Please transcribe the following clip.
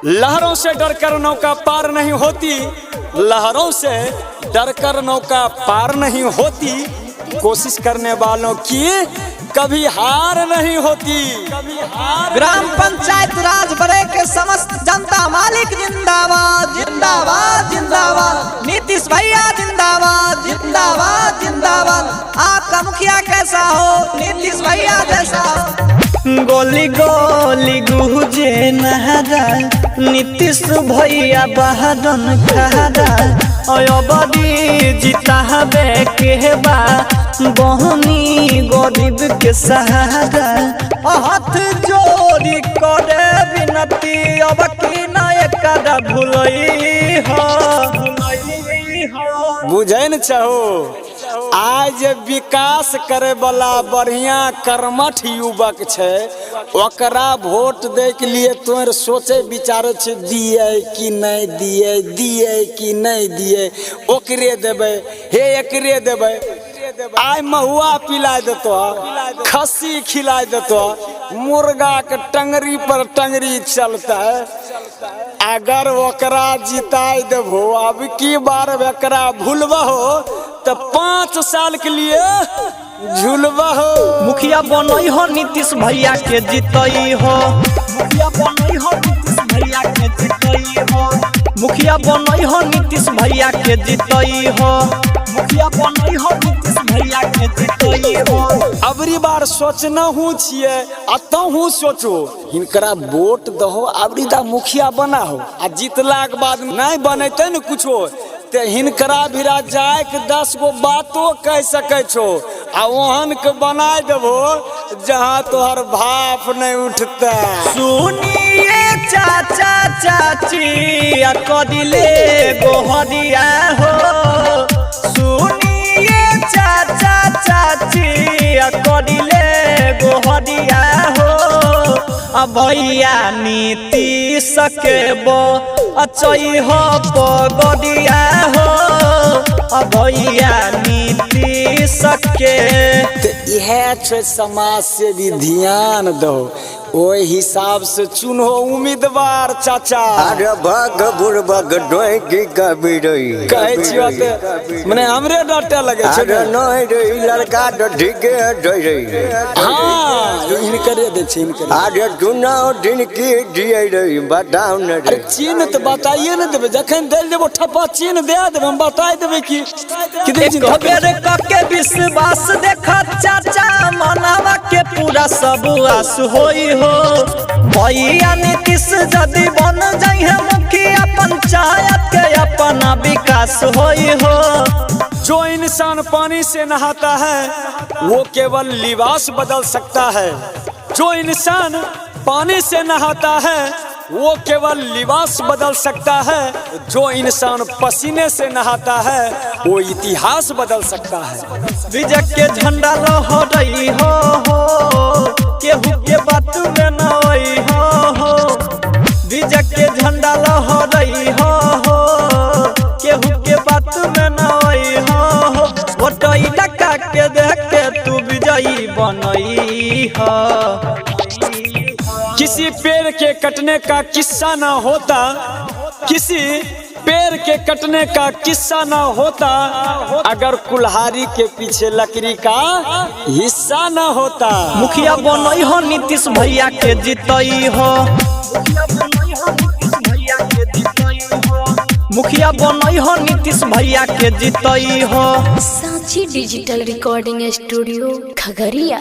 लहरों से डरकर नौका पार नहीं होती, लहरों से डरकर नौका पार नहीं होती, कोशिश करने वालों की कभी हार नहीं होती। ग्राम पंचायत राज बड़े के समस्त जनता मालिक जिंदाबाद जिंदाबाद जिंदाबाद, नीतीश भैया जिंदाबाद जिंदाबाद जिंदाबाद। आपका मुखिया कैसा हो, नीतीश भैया जैसा हो। गोली गोली गुजे नहरा, नीतीश भैया बहादुर खहरा, अयोबदी जिताबे के बा, बहनी गरीब के सहारा। हाथ जोड़ी करे विनती, अब की नायका भूलई हो। बुझे न चाहो, आज विकास करे वाला बढ़िया कर्मठ युवक छे, ओकरा वोट दे के लिए तोर सोचे विचारे छे दिए कि नहीं दिए, दिए कि नहीं दिए, ओकरे देबे हे एकरे देबे। आय महुआ पिला देतो, खस्सी खिला देतो, मुर्गा के टंगरी पर टंगरी चलता है। अगर ओकरा जिताई देबो, अब की बार ओकरा भूलबहो तो 5 साल के लिए झूलबहो। मुखिया बनई हो नीतीश भैया के जितई हो, मुखिया बनई हो नीतीश भैया के जितई हो, मुखिया बनई हो नीतीश भैया के जितई हो, मुखिया बनई हो नीतीश भैया के जितई हो। अबरी बार सोचना हूँ छिए, अतहु सोचो हिनकरा वोट दहो, अबरी दा मुखिया बना हो। आ जीतला के बाद नहीं बनेते न कुछो ते हिनकरा भिरा जाए के 10 गो बातो कह सके छो, आ ओहन के बनाए देबो जहाँ तोहर भाप नहीं उठता। सुनिए चाचा चाची कदिले गोहरिया हो, सुनिए चाचा चाची कदिले गोहरिया हो। भैया नीतीश के बो अचई हो पगड़िया हो, भैया नीतीश के। यह छे समाज से भी ध्यान दो, ओहि हिसाब से चुनो उम्मीदवार चाचा। अरे भग बुढ़बग डोई की कभी रही कहे छियो ते मने हमरे डटे लगे छे। अरे नहीं रे लड़का तो ठीक है डोई रही। हां इनकरे दे छै इनकरे। अरे चुनाव दिन की दिए रही बताओ न रे। अरे चिन्ह तो बताइए न देबे, जखन देल देबो ठप्पा चिन्ह दे देबे, हम बताई देबे कि बेर के विश्वास देखा चाचा मनावा के पूरा सब आस होई हो। भैया नीतीश यदि बन जाइए मुखिया पंचायत के अपना विकास होई हो। जो इंसान पानी से नहाता है वो केवल लिबास बदल सकता है, जो इंसान पानी से नहाता है वो केवल लिबास बदल सकता है, जो इंसान पसीने से नहाता है वो इतिहास बदल सकता है। विजय के झंडा लहराई हो, केहू के बात में न आई हो। विजय के झंडा लहराई हो, केहू के बात में न आई हो। वोटई डका के देख के तू विजयी बनई हो। किसी पेड़ के कटने का किस्सा ना होता, किसी पेड़ के कटने का किस्सा ना होता, अगर कुल्हाड़ी के पीछे लकड़ी का हिस्सा ना होता। मुखिया बनई हो नीतीश भैया के जितई हो, मुखिया बनई हो नीतीश भैया के जितई हो, मुखिया बनई हो नीतीश भैया के जितई हो। सांची डिजिटल रिकॉर्डिंग स्टूडियो खगड़िया।